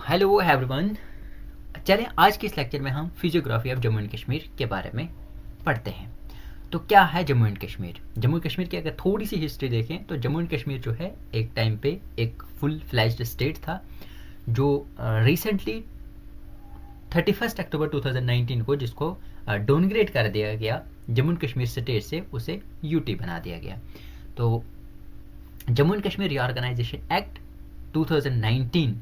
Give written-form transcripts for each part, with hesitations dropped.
Hello everyone. चलें आज के इस लेक्चर में हम physiography of Jammu and Kashmir के बारे में पढ़ते हैं। तो क्या है जम्मू एंड कश्मीर? जम्मू एंड कश्मीर की अगर थोड़ी सी हिस्ट्री देखें तो जम्मू एंड कश्मीर जो है एक टाइम पे एक फुल फ्लैज्ड स्टेट था, जो रिसेंटली 31 अक्टूबर 2019 को जिसको डाउनग्रेड कर दिया गया जम्मू एंड कश्मीर स्टेट से, उसे यूटी बना दिया गया। तो Jammu and Kashmir reorganisation act 2019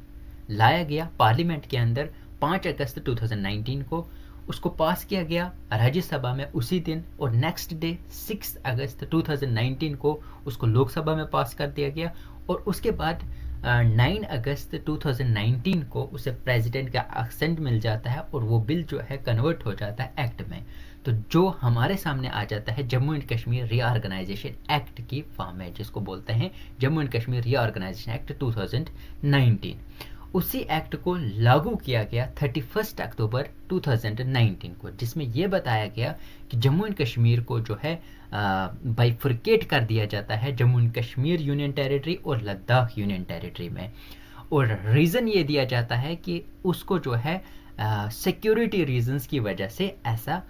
लाया गया पार्लियामेंट के अंदर 5 अगस्त 2019 को, उसको पास किया गया राज्यसभा में उसी दिन, और नेक्स्ट डे 6 अगस्त 2019 को उसको लोकसभा में पास कर दिया गया, और उसके बाद 9 अगस्त 2019 को उसे प्रेसिडेंट का एक्सेंट मिल जाता है और वो बिल जो है कन्वर्ट हो जाता है एक्ट में। तो जो हमारे सामने आ जाता है Jammu and Kashmir reorganisation act की फॉर्म में, जिसको बोलते हैं Jammu and Kashmir reorganisation act 2019। उसी एक्ट को लागू किया गया 31 अक्टूबर 2019 को, जिसमें यह बताया गया कि जम्मू एंड कश्मीर को जो है बाइफरकेट कर दिया जाता है Jammu and Kashmir union territory और लद्दाख यूनियन टेरिटरी में। और रीज़न ये दिया जाता है कि उसको जो है सिक्योरिटी रीजंस की वजह से ऐसा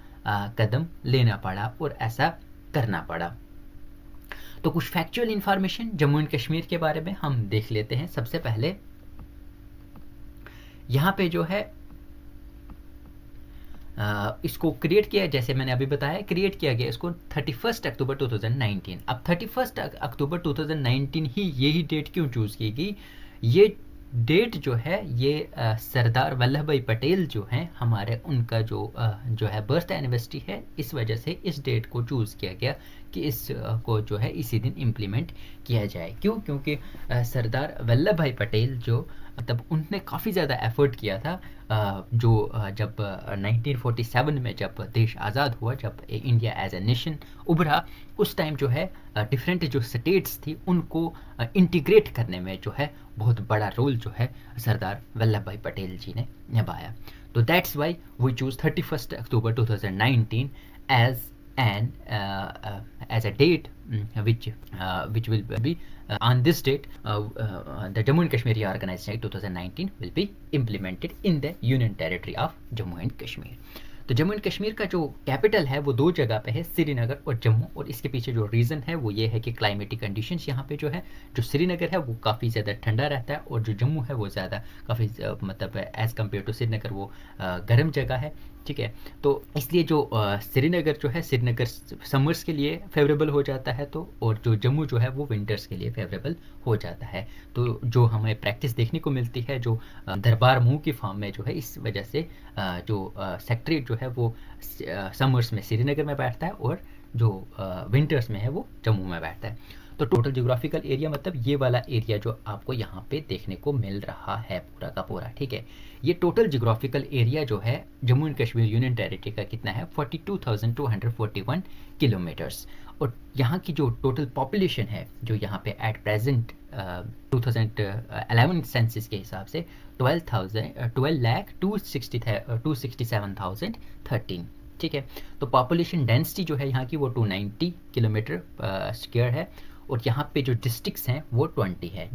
कदम लेना पड़ा और ऐसा करना पड़ा। तो कुछ factual information Jammu and Kashmir के बारे में हम देख लेते हैं। सबसे पहले यहाँ पे जो है इसको क्रिएट किया, जैसे मैंने अभी बताया, क्रिएट किया गया इसको 31 अक्टूबर 2019। अब 31 अक्टूबर 2019 ही यही डेट क्यों चूज़ की गई? ये डेट जो है ये सरदार वल्लभ भाई पटेल जो हैं हमारे, उनका जो है बर्थ एनिवर्सरी है, इस वजह से इस डेट को चूज़ किया गया कि इस को जो है इसी दिन इम्प्लीमेंट किया जाए। क्यों? क्योंकि सरदार वल्लभ भाई पटेल जो तब उनने काफ़ी ज़्यादा एफर्ट किया था, जब 1947 में जब देश आज़ाद हुआ, जब इंडिया एज ए नेशन उभरा, उस टाइम जो है डिफरेंट जो स्टेट्स थी उनको इंटीग्रेट करने में जो है बहुत बड़ा रोल जो है सरदार वल्लभ भाई पटेल जी ने निभाया। तो that's why we choose 31 October 2019 as a date which will be on this date the Jammu and Kashmir Reorganization Act 2019 will be implemented in the Union Territory of Jammu and Kashmir। तो Jammu and Kashmir का जो capital है वो दो जगह पे है, श्रीनगर और जम्मू। और इसके पीछे जो रीज़न है वो ये है कि क्लाइमेटिक कंडीशंस यहाँ पे जो है, जो श्रीनगर है वो काफ़ी ज़्यादा ठंडा रहता है, और जो जम्मू है वो ज़्यादा काफ़ी मतलब एज़ कम्पेयर टू श्रीनगर वो गर्म जगह है। ठीक है, तो इसलिए जो श्रीनगर जो है, श्रीनगर समर्स के लिए फेवरेबल हो जाता है, तो और जो जम्मू जो है वो विंटर्स के लिए फेवरेबल हो जाता है। तो जो हमें प्रैक्टिस देखने को मिलती है जो दरबार मुँह की फॉर्म में जो है, इस वजह से जो सेक्रेटरीट जो है वो समर्स में श्रीनगर में बैठता है और जो विंटर्स में है वो जम्मू में बैठता है। तो टोटल जियोग्राफिकल एरिया मतलब ये वाला एरिया जो आपको यहाँ पे देखने को मिल रहा है पूरा का पूरा। ठीक है, ये टोटल जियोग्राफिकल एरिया जो है Jammu and Kashmir union territory का कितना है? 42,241 किलोमीटर्स। और यहाँ की जो टोटल पॉपुलेशन है जो यहाँ पे एट प्रेजेंट 2011 सेंसस के हिसाब से 12,267,013। ठीक है, तो पॉपुलेशन डेंसिटी जो है यहाँ की वो 290 किलोमीटर स्क्वायर है। और यहाँ पे जो डिस्ट्रिक्ट्स हैं वो 20 है।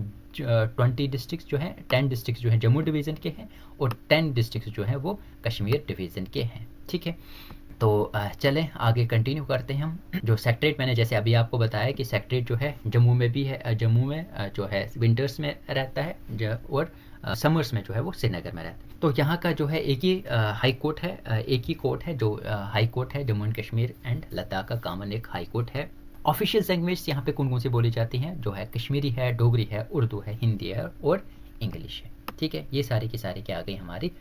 20 डिस्ट्रिक्ट्स जो हैं, 10 डिस्ट्रिक्ट्स जो हैं जम्मू डिवीज़न के हैं और 10 डिस्ट्रिक्ट्स जो हैं वो कश्मीर डिवीज़न के हैं। ठीक है, तो चलें आगे कंटिन्यू करते हैं हम। जो सेक्रेटरीट मैंने जैसे अभी आपको बताया कि सेक्रेटरीट जो है जम्मू में भी है, जम्मू में जो है विंटर्स में रहता है और समर्स में जो है वो श्रीनगर में रहता है। तो यहाँ का जो है एक ही हाई कोर्ट है, एक ही कोर्ट है जो हाई कोर्ट है जम्मू एंड कश्मीर एंड लद्दाख का कॉमन एक हाई कोर्ट है। ऑफिशियल लैंग्वेज यहाँ पे कौन कौन सी बोली जाती हैं? जो है कश्मीरी है, डोगरी है, उर्दू है, हिंदी है और इंग्लिश है। ठीक है, ये सारी की सारी क्या आ गई हमारी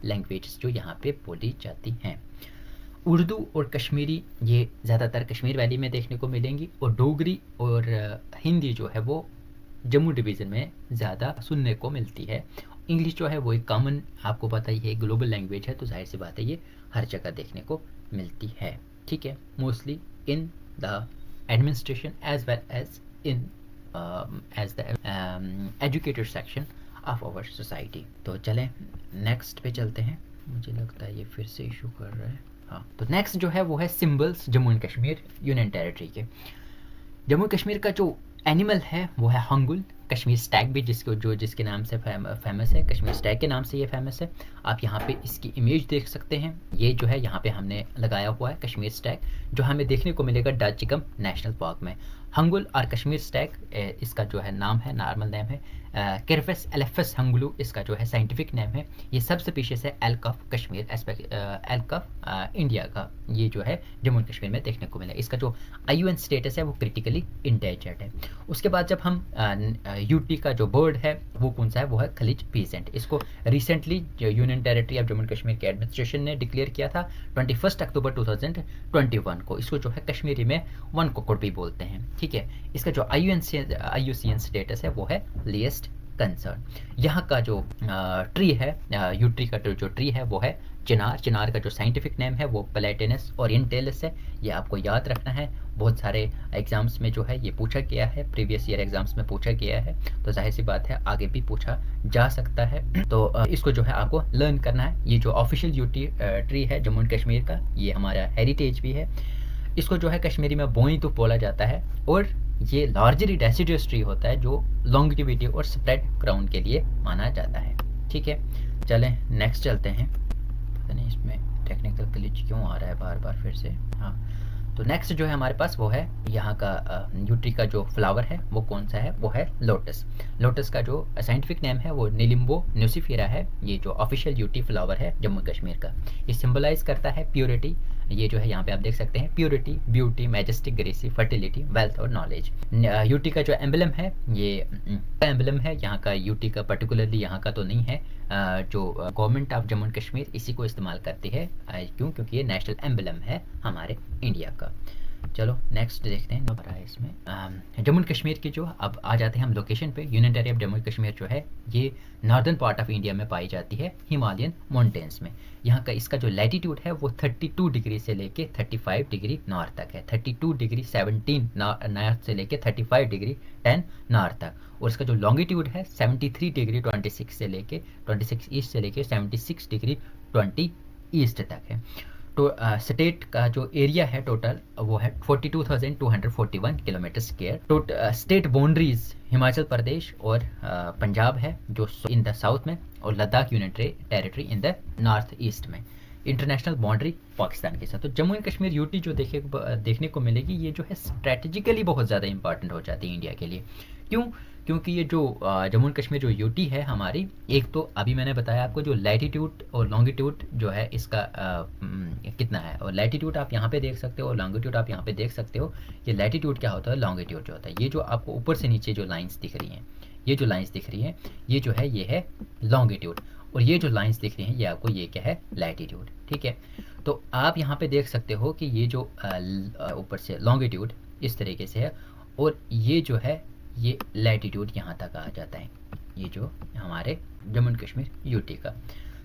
लैंग्वेज जो यहाँ पे बोली जाती हैं। उर्दू और कश्मीरी ये ज़्यादातर कश्मीर वैली में देखने को मिलेंगी, और डोगरी और हिंदी जो है वो जम्मू डिवीज़न में ज़्यादा सुनने को मिलती है। इंग्लिश जो है वो एक कॉमन, आपको पता ही है, ग्लोबल लैंग्वेज है, तो जाहिर सी बात है ये हर जगह देखने को मिलती है। ठीक है, mostly in the administration as well as in as the educated section of our society. तो चलें नेक्स्ट पे चलते हैं। मुझे लगता है ये फिर से इशू कर रहा है। हाँ, तो नेक्स्ट जो है वो है symbols Jammu and Kashmir union territory के। जम्मू कश्मीर का जो एनिमल है वो है हंगुल। कश्मीर स्टैग भी जिसके नाम से फेमस है, कश्मीर स्टैग के नाम से ये फेमस है। आप यहाँ पे इसकी इमेज देख सकते हैं। ये जो है यहाँ पे हमने लगाया हुआ है कश्मीर स्टैग, जो हमें देखने को मिलेगा डाचिकम नेशनल पार्क में। हंगुल और कश्मीर स्टैग इसका जो है नाम है, नॉर्मल नेम है। किरफेस एलेफस हंगुलू इसका जो है साइंटिफिक नेम है। ये सब स्पीशीज है elk of Kashmir, elk of India का, ये जो है जम्मू एंड कश्मीर में देखने को मिला। इसका जो IUCN स्टेटस है वो क्रिटिकली इंडेंजर्ड है। उसके बाद जब हम यूटी का जो बर्ड है वो कौन सा है, वो है खलीज पीसेंट। इसको रिसेंटली जो union territory of Jammu and Kashmir के एडमिनिस्ट्रेशन ने डिक्लेयर किया था 21 अक्टूबर 2021 को। इसको जो है कश्मीरी में वन कोकुड़ भी बोलते हैं, ठीक है। इसका जो IUCN स्टेटस है वो है लीस्ट कंसर्न। यहाँ का जो ट्री है, यूट्री का जो ट्री है वो है चिनार। चिनार का जो साइंटिफिक नेम है वो प्लेटेनस ओरिएंटेलिस है। ये आपको याद रखना है, बहुत सारे एग्जाम्स में जो है ये पूछा गया है, प्रीवियस ईयर एग्जाम्स में पूछा गया है, तो जाहिर सी बात है आगे भी पूछा जा सकता है। तो इसको जो है आपको लर्न करना है। ये जो ऑफिशियल यूटी ट्री है जम्मू एंड कश्मीर का, ये हमारा हेरिटेज भी है। इसको जो है कश्मीरी में बोई तो बोला जाता है, और ये लार्जली डेसिडुअस ट्री होता है जो लॉन्गिविटी और स्प्रेड क्राउन के लिए माना जाता है, ठीक है। चलें नेक्स्ट चलते हैं। पता नहीं इसमें टेक्निकल ग्लिच क्यों आ रहा है बार बार फिर से। हाँ, तो नेक्स्ट जो है हमारे पास वो है यहाँ का यूट्री का जो फ्लावर है वो कौन सा है, वो है लोटस। लोटस का जो साइंटिफिक नेम है वो निलिम्बो न्यूसिफेरा है। ये जो ऑफिशियल यूटी फ्लावर है जम्मू कश्मीर का, ये सिंबलाइज करता है प्योरिटी। ये जो है यहाँ पे आप देख सकते हैं, purity, beauty, majestic gracy, fertility, wealth और नॉलेज। यूटी का जो एम्बलम है ये एम्बलम है यहाँ का, यूटी का पर्टिकुलरली यहाँ का तो नहीं है। जो government of Jammu and Kashmir इसी को इस्तेमाल करती है। क्यों? क्योंकि ये नेशनल एम्बलम है हमारे इंडिया का। चलो नेक्स्ट देखते हैं नंबर है इसमें। जम्मू एंड कश्मीर की जो अब आ जाते हैं हम लोकेशन पे। Union territory of Jammu and Kashmir जो है ये नॉर्दर्न पार्ट ऑफ इंडिया में पाई जाती है, हिमालयन माउंटेन्स में। यहाँ का इसका जो लैटिट्यूड है वो 32 डिग्री से लेके 35 डिग्री नॉर्थ तक है। 32 डिग्री 17 नॉर्थ से लेके 35 डिग्री 10 नॉर्थ तक। और इसका जो लॉन्गिट्यूड है 73 डिग्री 26 से लेके 26 ईस्ट से लेके 76 डिग्री 20 ईस्ट तक है। तो स्टेट का जो एरिया है टोटल वो है 42,241 किलोमीटर स्क्वायर। तो स्टेट बाउंड्रीज हिमाचल प्रदेश और पंजाब है जो इन द साउथ में, और Ladakh union territory in the north east में। इंटरनेशनल बाउंड्री पाकिस्तान के साथ। तो जम्मू एंड कश्मीर यूटी जो देखने को मिलेगी, ये जो है स्ट्रेटेजिकली बहुत ज़्यादा इंपॉर्टेंट हो जाती है इंडिया के लिए। क्यों? क्योंकि ये जो जम्मू एंड कश्मीर जो यूटी है हमारी, एक तो अभी मैंने बताया आपको जो लैटिट्यूड और लॉन्गिट्यूड जो है इसका कितना है, और लैटिट्यूड आप यहाँ पे देख सकते हो और लॉन्गिट्यूड आप यहाँ पे देख सकते हो। ये लैटिट्यूड क्या होता है, लॉन्गिट्यूड जो होता है, ये जो आपको ऊपर से नीचे जो लाइन्स दिख रही हैं, ये जो लाइन्स दिख रही हैं ये जो है ये है लॉन्गिट्यूड, और ये जो लाइन्स दिख रही हैं ये आपको ये क्या है, लैटिट्यूड, ठीक है। तो आप यहाँ पे देख सकते हो कि ये जो ऊपर से लॉन्गिट्यूड इस तरीके से है, और ये जो है ये लैटिट्यूड यहाँ तक आ जाता है, ये जो हमारे जम्मू एंड कश्मीर यूटी का।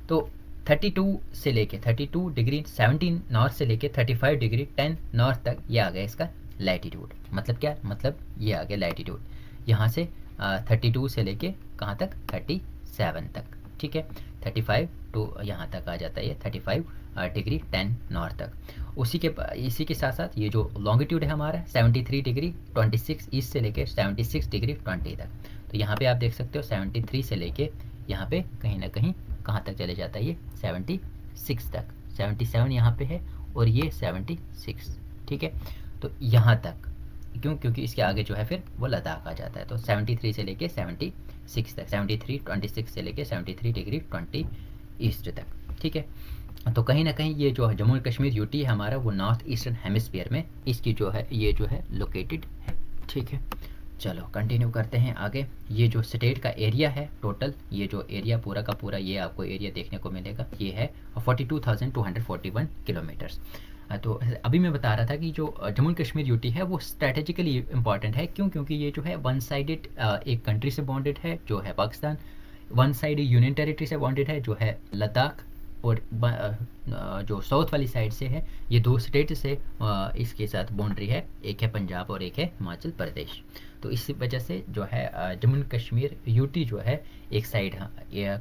तो 32 से लेके 32 डिग्री 17 नॉर्थ से लेके 35 डिग्री 10 नॉर्थ तक ये आ गया इसका लैटिट्यूड। मतलब क्या, मतलब ये आ गया लैटिट्यूड यहाँ से 32 से लेके कहाँ तक, 37 तक, ठीक है। 35 टू यहाँ तक आ जाता है ये 35 डिग्री 10 नॉर्थ तक। इसी के साथ साथ ये जो लॉन्गिट्यूड है हमारा 73 डिग्री 26 ईस्ट से लेके 76 डिग्री 20 तक। तो यहाँ पे आप देख सकते हो 73 से लेके यहाँ पे कहीं ना कहीं कहाँ तक चले जाता है ये 76 तक। 77 यहाँ पे है और ये 76, ठीक है। तो यहाँ तक क्यों, क्योंकि इसके आगे जो है फिर वो लद्दाख आ जाता है। तो 73 से लेके 76 तक, 73 26 से लेके 73 डिग्री 20 ईस्ट तक, ठीक है। तो कहीं ना कहीं ये जो जम्मू एंड कश्मीर यूटी है हमारा वो नॉर्थ ईस्टर्न हेमिस्फीयर में इसकी जो है ये जो है लोकेटेड है, ठीक है। चलो कंटिन्यू करते हैं आगे। ये जो स्टेट का एरिया है टोटल, ये जो एरिया पूरा का पूरा ये आपको एरिया देखने को मिलेगा, ये है 42,241 किलोमीटर्स। तो अभी मैं बता रहा था कि जो जम्मू एंड कश्मीर यूटी है वो स्ट्रेटेजिकली इंपॉर्टेंट है। क्यों? क्योंकि ये जो है वन साइडेड एक कंट्री से बॉन्डेड है जो है Pakistan, one side union territory से बॉन्डेड है जो है लद्दाख, और जो साउथ वाली साइड से है ये 2 स्टेट से इसके साथ बाउंड्री है, एक है पंजाब और एक है हिमाचल प्रदेश। तो इस वजह से जो है जम्मू एंड कश्मीर यूटी जो है एक साइड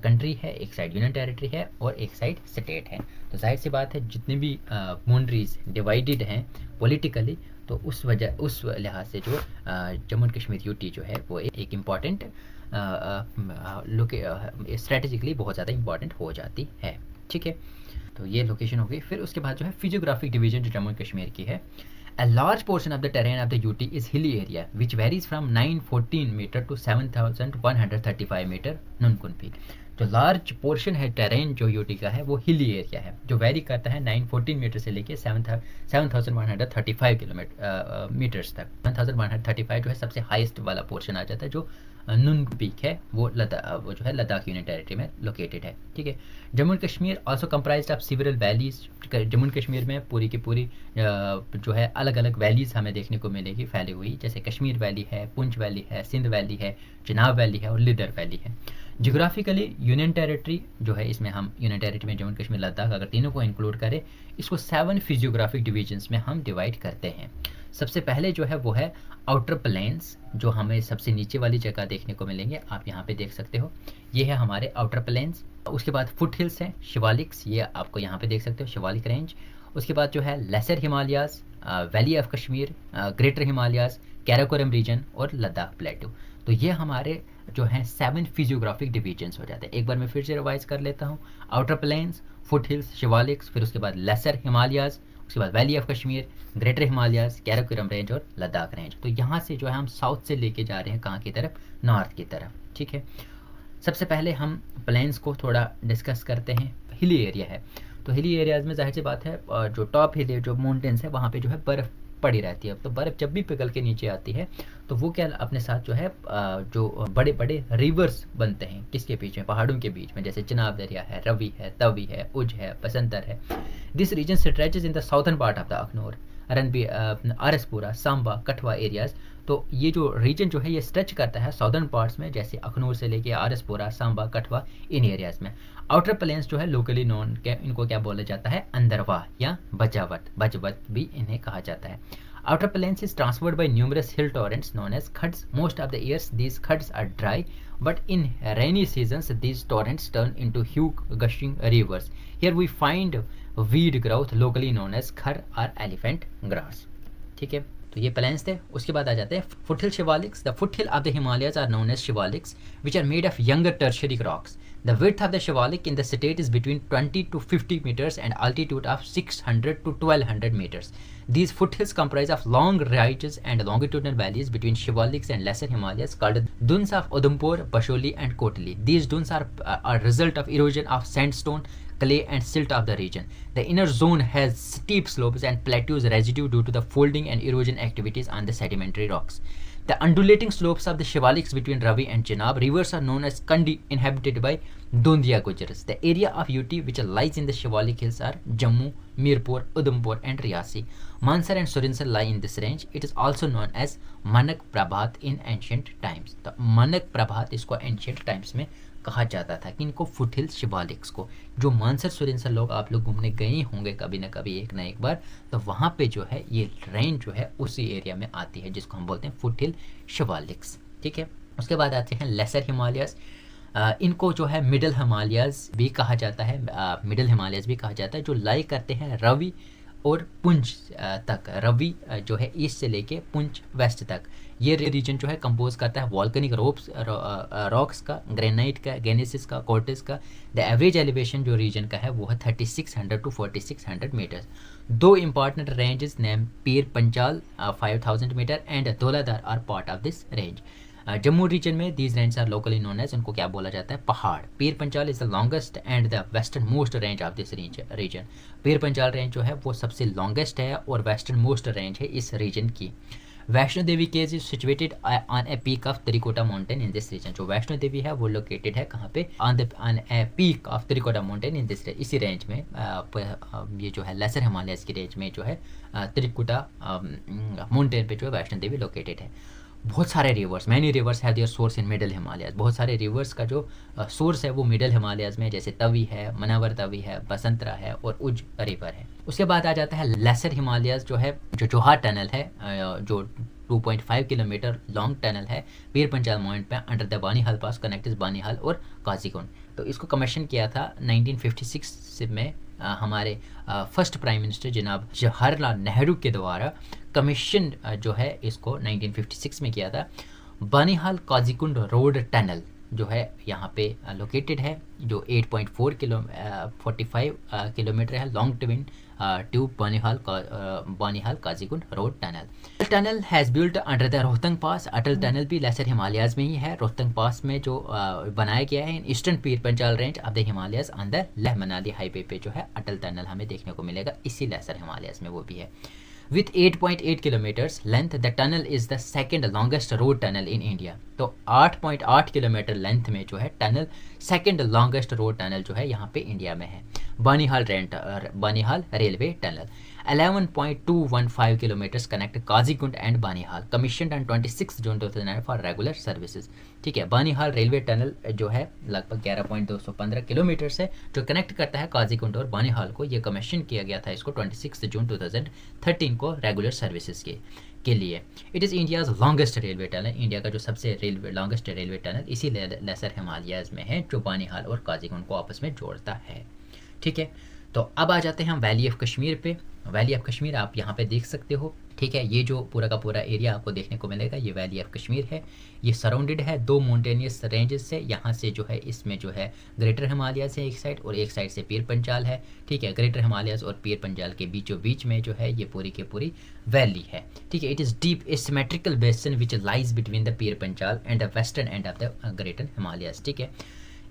कंट्री है, एक साइड यूनियन टेरिटरी है और एक साइड स्टेट है। तो जाहिर सी बात है जितनी भी बाउंड्रीज डिवाइडेड हैं पॉलिटिकली, तो उस लिहाज से जो जम्मू एंड कश्मीर यूटी जो है वो एक इम्पॉर्टेंट स्ट्रेटेजिकली बहुत ज़्यादा इंपॉर्टेंट हो जाती है। ठीक है, तो ये लोकेशन हो गई। फिर उसके बाद जो है फिजियोग्राफिक डिवीजन जो जम्मू एंड कश्मीर की है, A large portion of the terrain of the UT is hilly area, which varies from 914 meter to 7,135 meter Nunkun peak. जो लार्ज पोर्शन है टेरेन जो यूटी का है वो हिली एरिया है, जो वेरी करता है 914 मीटर से लेके 7,135 किलोमीटर मीटर्स तक। 7,135 जो है सबसे हाईएस्ट वाला पोर्शन आ जाता है, जो नुन पीक है वो जो है लद्दाख यूनियन टेरिटरी में लोकेटेड है। ठीक है, Jammu and Kashmir also comprised of several valleys. Jammu and Kashmir में पूरी की पूरी जो है अलग अलग वैलीज हमें देखने को मिलेगी फैली हुई, जैसे कश्मीर वैली है, पुंछ वैली है, सिंध वैली है, चिनाब वैली है और लिदर वैली है। जियोग्राफिकली यूनियन टेरिटरी जो है, इसमें हम यूनियन टेरिटरी में जम्मू एंड कश्मीर लद्दाख अगर तीनों को इंक्लूड करें, इसको 7 फिजियोग्राफिक डिवीजन्स में हम डिवाइड करते हैं। सबसे पहले जो है वो है आउटर प्लेन्स, जो हमें सबसे नीचे वाली जगह देखने को मिलेंगे, आप यहाँ पे देख सकते हो, ये है हमारे आउटर प्लेन्स। उसके बाद फुट हिल्स हैं, शिवालिक्स, ये आपको यहाँ पे देख सकते हो, शिवालिक रेंज। उसके बाद जो है lesser Himalayas, valley of Kashmir, greater Himalayas, Karakoram region और लद्दाख प्लेटू। तो ये हमारे जो हैं 7 फिजियोग्राफिक डिवीजन्स हो जाते हैं। एक बार मैं फिर से रिवाइज कर लेता हूँ, outer plains, foothills, Shivaliks, फिर उसके बाद लेसर हिमालयाज, उसके बाद valley of Kashmir, greater Himalayas, Karakoram range और लद्दाख रेंज। तो यहाँ से जो है हम साउथ से लेके जा रहे हैं कहाँ की तरफ, नॉर्थ की तरफ। ठीक है, सबसे पहले हम प्लेन्स को थोड़ा डिस्कस करते हैं। हिली एरिया है, तो हिली एरियाज में जाहिर सी बात है जो टॉप हिल जो माउंटेन्स है वहाँ पे जो है बर्फ़ पड़ी रहती है। तो बर्फ़ जब भी पिघल के नीचे आती है तो वो क्या अपने साथ जो है जो बड़े बड़े रिवर्स बनते हैं, किसके बीच में, पहाड़ों के बीच में, जैसे चिनाब दरिया है, रवि है, तवी है, उज है, बसंतर है। This reason stretches in the southern part of the Akhnoor, Araspura, Samba, Kathua areas. तो ये जो रीजन जो है ये स्ट्रेच करता है साउदर्न पार्ट्स में, जैसे अखनूर से लेके आरसपुरा, सांबा, कठवा, इन एरियाज में। आउटर प्लेन्स जो है लोकली नोन इनको क्या बोला जाता है, अंदरवा या बजवत भी इन्हें कहा जाता है। Outer plains is transferred by numerous hill torrents known as khads. Most of the years these khads are dry, but in rainy seasons these torrents turn into huge gushing rivers. Here we find weed growth locally known as khar or elephant grass. ठीक है, तो ये planes थे। उसके बाद आ जाते हैं foothill Shivaliks. The foothill of the Himalayas are known as Shivaliks which are made of younger tertiary rocks. The width of the Shivalik in the state is between 20 to 50 meters and altitude of 600 to 1200 meters. These foothills comprise of long ridges and longitudinal valleys between Shivaliks and Lesser Himalayas called dunes of Udhampur, Basholi and Kotli. These dunes are a result of erosion of sandstone, clay and silt of the region. The inner zone has steep slopes and plateaus residue due to the folding and erosion activities on the sedimentary rocks. The undulating slopes of the Shivaliks between Ravi and Chenab rivers are known as Kandi, inhabited by Dondia Gujars. The area of UT which lies in the Shivalik hills are Jammu, Mirpur, Udhampur and Riyasi. Mansar and Surinsar lie in this range. It is also known as Manak Prabhat in ancient times. तो Manak Prabhat इसको ancient times में कहा जाता था कि इनको foothill Shivaliks को, जो मानसर सुरिंसर लोग आप लोग घूमने गए होंगे कभी ना कभी एक ना एक बार, तो वहाँ पे जो है ये रेंज जो है उसी एरिया में आती है जिसको हम बोलते हैं फुटहिल शिवालिक्स। ठीक है, उसके बाद आते हैं लेसर हिमालयाज। इनको जो है मिडल हिमालयाज भी कहा जाता है, मिडल हिमालयाज भी कहा जाता है, जो लाई करते हैं रवि और पुंछ तक। रवि जो है ईस्ट से लेके पुंछ वेस्ट तक। ये रीजन जो है कंपोज करता है वॉल्केनिक रॉक्स का, ग्रेनाइट का, गेनेसिस का, कोर्टिस का। द एवरेज एलिवेशन जो रीजन का है वो है 3600 to 4600 मीटर्स। दो important ranges name Pir Panchal 5000 metre and Dhauladhar are part of this range. Jammu region में these range are locally known as, उनको क्या बोला जाता है, पहाड़। Pir Panchal is the longest and the western most range of this region. Pir Panchal range जो है वो सबसे लॉन्गेस्ट है और वेस्टर्न मोस्ट रेंज है इस रीजन की। Vaishno Devi cave is situated on a peak of Trikuta mountain in this region. जो वैष्णो देवी है वो लोकेटेड है कहाँ पे, on a peak of Trikuta mountain in this, इसी रेंज में। ये जो है लेसर हिमालयस की रेंज में जो है त्रिकुटा माउंटेन पे जो है वैष्णो देवी लोकेटेड है। बहुत सारे reverse, many reverse have their source in middle Himalayas, बहुत सारे रिवर्स का जो सोर्स है वो मिडल हिमालयाज में, जैसे तवी है, मनावर तवी है, बसंतरा है और उज रिवर है। उसके बाद आ जाता है लेसर हिमालयाज जो है, जो जोहार टनल है, जो 2.5 किलोमीटर लॉन्ग टनल है पीर पंचाल माउंट पे under the Banihal pass, connects Banihal और काजीकुंड। तो इसको कमीशन किया था 1956 में हमारे फर्स्ट प्राइम मिनिस्टर जनाब जवाहरलाल नेहरू के द्वारा कमीशन जो है इसको 1956 में किया था। बानीहाल काजीकुंड रोड टनल जो है यहाँ पे लोकेटेड है, जो 45 किलोमीटर है, long twin tube Banihal Qazigund road tunnel. Tunnel has built under the Rohtang pass, Atal tunnel भी लेसर हिमालयाज में ही है, रोहतंग पास में जो बनाया गया है in eastern Pir Panchal range of the Himalayas on the Leh Manali highway पे जो है अटल टनल हमें देखने को मिलेगा, इसी लेसर हिमालयाज में वो भी है। With 8.8 kilometers length, the tunnel is the second longest road tunnel in India. तो 8.8 किलोमीटर लेंथ में जो है tunnel second longest road tunnel जो है यहाँ पे इंडिया में है। Banihal railway tunnel 11.215 kilometers connect Qazigund and Banihal, commissioned on 26 June 2009 for regular services. ठीक है, बानीहाल रेलवे टनल जो है लगभग 11.215 किलोमीटर से जो कनेक्ट करता है काजीकुंड और बानीहाल को, ये कमीशन किया गया था इसको 26 जून 2013 को रेगुलर सर्विसेज के लिए। It is India's longest railway tunnel, India का जो सबसे लॉन्गेस्ट रेलवे टनल इसी लेसर हिमालयाज में है, जो बानीहाल और काजीकुंड को आपस में जोड़ता है। ठीक है, तो अब आ जाते हैं हम वैली ऑफ कश्मीर पे। वैली ऑफ कश्मीर आप यहाँ पे देख सकते हो। ठीक है, ये जो पूरा का पूरा एरिया आपको देखने को मिलेगा ये वैली ऑफ कश्मीर है। ये सराउंडेड है दो माउंटेनियस रेंजेस से, यहाँ से जो है इसमें जो है ग्रेटर हिमालयाज है एक साइड और एक साइड से पीर पंचाल है। ठीक है, ग्रेटर हिमालयाज और पीर पंचाल के बीचों बीच में जो है ये पूरी की पूरी वैली है। ठीक है, it is deep asymmetrical basin which lies between the Pir Panchal and the western end of the greater Himalayas. ठीक है,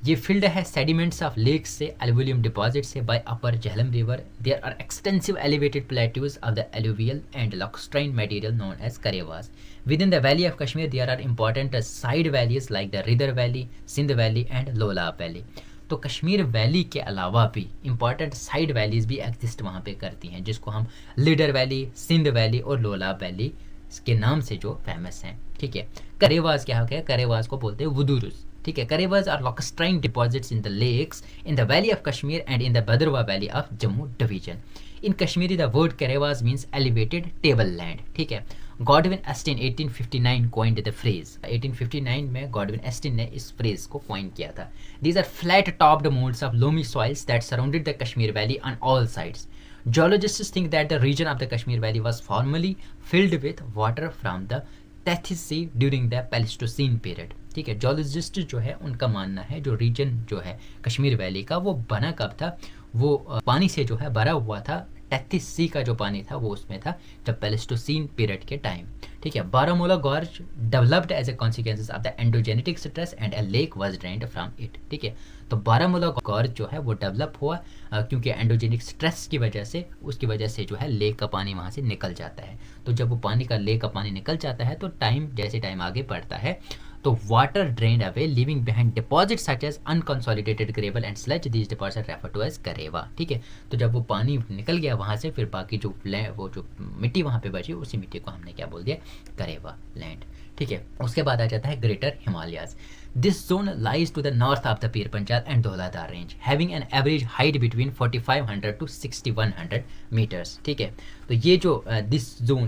ये फील्ड है सेडिमेंट्स ऑफ लेक्स से, एल्यूवियम डिपॉजिट से by upper Jhelum river. There are extensive elevated plateaus of the alluvial and lacustrine material known as karewas. Within the valley of Kashmir there are important side valleys like the Lidder valley, Sindh valley and Lolab valley. तो Kashmir valley के अलावा भी important side valleys भी exist वहाँ पे करती हैं, जिसको हम लीडर वैली, सिंध वैली और लोलाब वैली के नाम से जो फेमस हैं। ठीक है, करेवास क्या है? करेवास को बोलते हैं वुदुरुस। ठीक है, karewas are lacustrine deposits in the lakes in the valley of Kashmir and in the Bhadarwah valley of Jammu division. In Kashmiri the word karewas means elevated table land. ठीक है, Godwin Austen 1859 coined the phrase. 1859 में गॉडविन एस्टिन ने इस फ्रेज को कॉइन किया था। These are flat topped moulds of loamy soils that surrounded the Kashmir valley on all sides. Geologists think that the region of the Kashmir Valley was formerly filled with water from the Tethys Sea during the Pleistocene period. ठीक है, zoologist जो है उनका मानना है जो reason जो है कश्मीर वैली का वो बना कब था, वो पानी से जो है भरा हुआ था। टेथिस सी का जो पानी था वो उसमें था जब प्लेस्टोसीन पीरियड के टाइम। ठीक है, Baramulla gorge developed as a consequences of the endogenetic stress and a lake was drained from it. ठीक है, तो बारामूला गॉर्ज जो है वो डेवलप हुआ क्योंकि एंडोजेनिक स्ट्रेस की वजह से, उसकी वजह से जो है लेक का पानी वहाँ से निकल जाता है। तो जब वो पानी का लेक का पानी निकल जाता है तो जैसे टाइम आगे बढ़ता है तो water drained away living behind deposits such as unconsolidated gravel and sludge, these deposit refer to as karewa. ठीक है, तो जब वो पानी निकल गया वहाँ से, फिर बाकी जो वो जो मिट्टी वहाँ पे बची उसी मिट्टी को हमने क्या बोल दिया, करेवा लैंड। ठीक है, उसके बाद आ जाता है greater Himalayas. This zone lies to the north of the Pir Panjal and Dhauladar range, having an average height between 4500 to 6100 meters. ठीक है, तो ये जो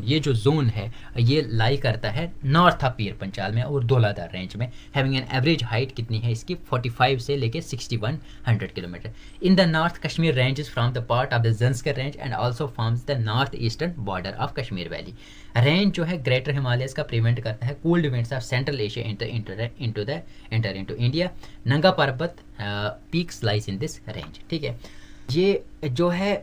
ये जो जोन है ये लाई करता है नॉर्थ ऑफ पीर पंचाल में और धौलाधार रेंज में। हैविंग एन एवरेज हाइट कितनी है इसकी, 45 से लेके 6100 kilometre. In the north Kashmir range is from the part of the Zanskar range and also forms the north eastern border of Kashmir valley. Range जो है ग्रेटर हिमालयस का प्रिवेंट करता है cold winds of central Asia enter into India. Nanga Parbat peaks lies in this range. ठीक है, ये जो है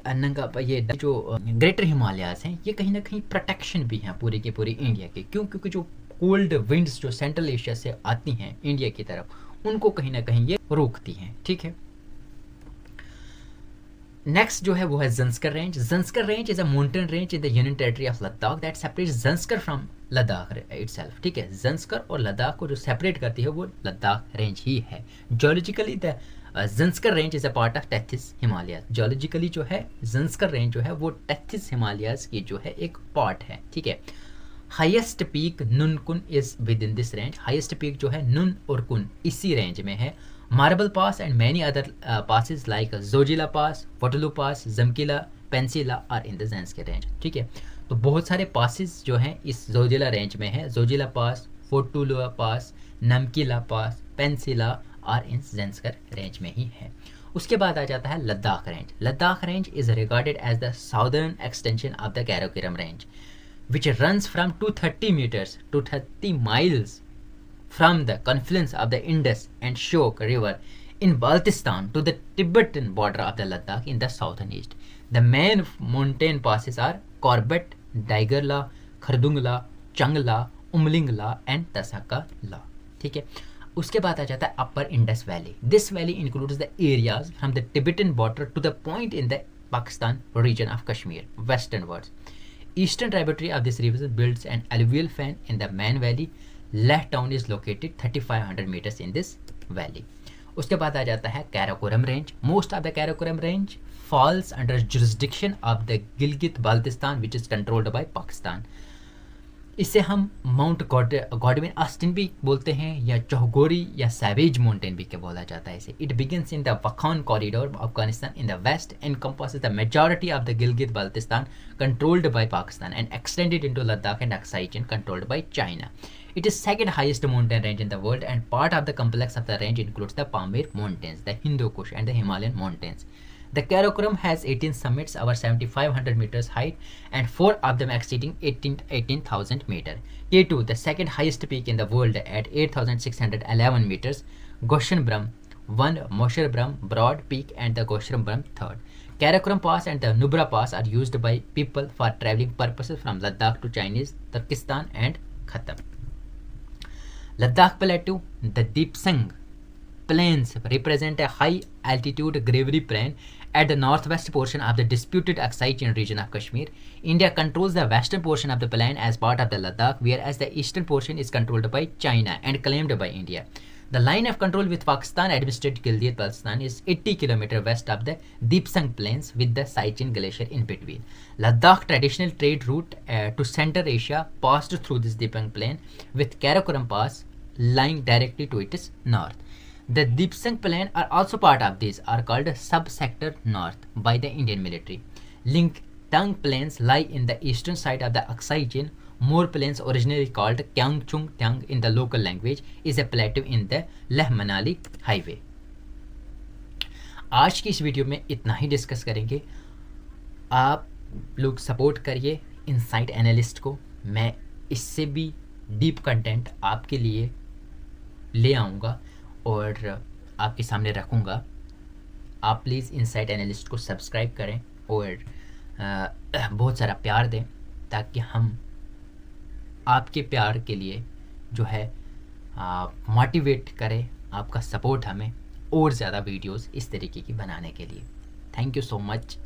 ये जो ग्रेटर हिमालयाज हैं ये कहीं ना कहीं प्रोटेक्शन भी हैं पूरी की पूरी इंडिया के। क्यों? क्योंकि जो कोल्ड विंड्स जो सेंट्रल एशिया से आती हैं इंडिया की तरफ उनको कहीं ना कहीं ये रोकती हैं। ठीक है, नेक्स्ट जो है वो है Zanskar range. Zanskar range is a mountain range in the union territory of Ladakh that separates Zanskar from Ladakh itself. ठीक है, जंस्कर और लद्दाख को जो सेपरेट करती है वो लद्दाख रेंज ही है। Geologically the Zanskar range is a part of Tethys Himalayas. Geologically जो है जंस्कर रेंज जो है वो टेथिस हिमालयाज की जो है एक पार्ट है। ठीक है, highest peak Nun Kun is within this range. Highest peak जो है नुन और कुन इसी रेंज में है। Marble pass and many other passes like Zojila pass, Fotula pass, Jamkila, Pensila are in the Zanskar range. ठीक है, तो बहुत सारे पासिस जो हैं इस जोजिला रेंज में है। Zojila pass, Fotula pass, Namkila pass, Pensila are in Zanskar range में ही है। उसके बाद आ जाता है Ladakh range. Ladakh range is regarded as the southern extension of the Karakoram range which runs from 230 meters to 30 miles from the confluence of the Indus and Shyok River in Baltistan to the Tibetan border of the Ladakh in the southern east. The main mountain passes are Corbett, Daigarla, Khardungla, Changla, Umlingla and Tasakala. ठीक है, उसके बाद आ जाता है upper Indus valley. This valley includes the areas from the Tibetan border to the point in the Pakistan region of Kashmir westernwards. Eastern tributary of this river builds an alluvial fan in the main valley. Leh town is located 3500 meters in this valley. उसके बाद आ जाता है Karakoram range. Most of the Karakoram range falls under jurisdiction of the Gilgit Baltistan which is controlled by Pakistan. इसे हम mount Godwin Austen भी बोलते हैं या चौगोरी या सैवेज माउंटेन भी क्या बोला जाता है इसे। It begins in the Wakhan corridor of Afghanistan in the west encompasses the majority of the Gilgit Baltistan controlled by Pakistan and extended into Ladakh and Aksai Chin controlled by China. It is second highest mountain range in the world and part of the complex of the range includes the Pamir Mountains, the Hindu Kush and the Himalayan mountains. The Karakoram has 18 summits over 7,500 meters height and 4 of them exceeding 18,000 meters. K2, the second highest peak in the world at 8,611 meters. Goshen Brahm 1, Mosher Brahm Broad Peak and the Goshen Brahm 3rd. Karakoram Pass and the Nubra Pass are used by people for traveling purposes from Ladakh to Chinese Turkestan and Khatam. Ladakh Plateau, the Deepsang Plains represent a high altitude gravelly plain at the northwest portion of the disputed Aksai Chin region of Kashmir. India controls the western portion of the plain as part of the Ladakh, whereas the eastern portion is controlled by China and claimed by India. The line of control with Pakistan administered Gilgit Baltistan is 80 km west of the Deepsang Plains with the Saichen Glacier in between. Ladakh traditional trade route to Central Asia passed through this Deepsang Plain with Karakoram Pass lying directly to its north. The Deepsang Plain are also part of these are called Sub-Sector North by the Indian military. Lingtang Plains lie in the eastern side of the Aksai Chin. More Plains, originally called Kyangchung Tyang in the local language, is a plateau in the Leh-Manali highway. आज की इस video में इतना ही discuss करेंगे। आप लोग support करिए insight analyst को। मैं इससे भी डीप कंटेंट आपके लिए ले आऊँगा और आपके सामने रखूँगा। आप प्लीज़ इनसाइट एनालिस्ट को सब्सक्राइब करें और बहुत सारा प्यार दें ताकि हम आपके प्यार के लिए जो है मोटिवेट करें, आपका सपोर्ट हमें और ज़्यादा वीडियोस इस तरीके की बनाने के लिए। Thank you so much.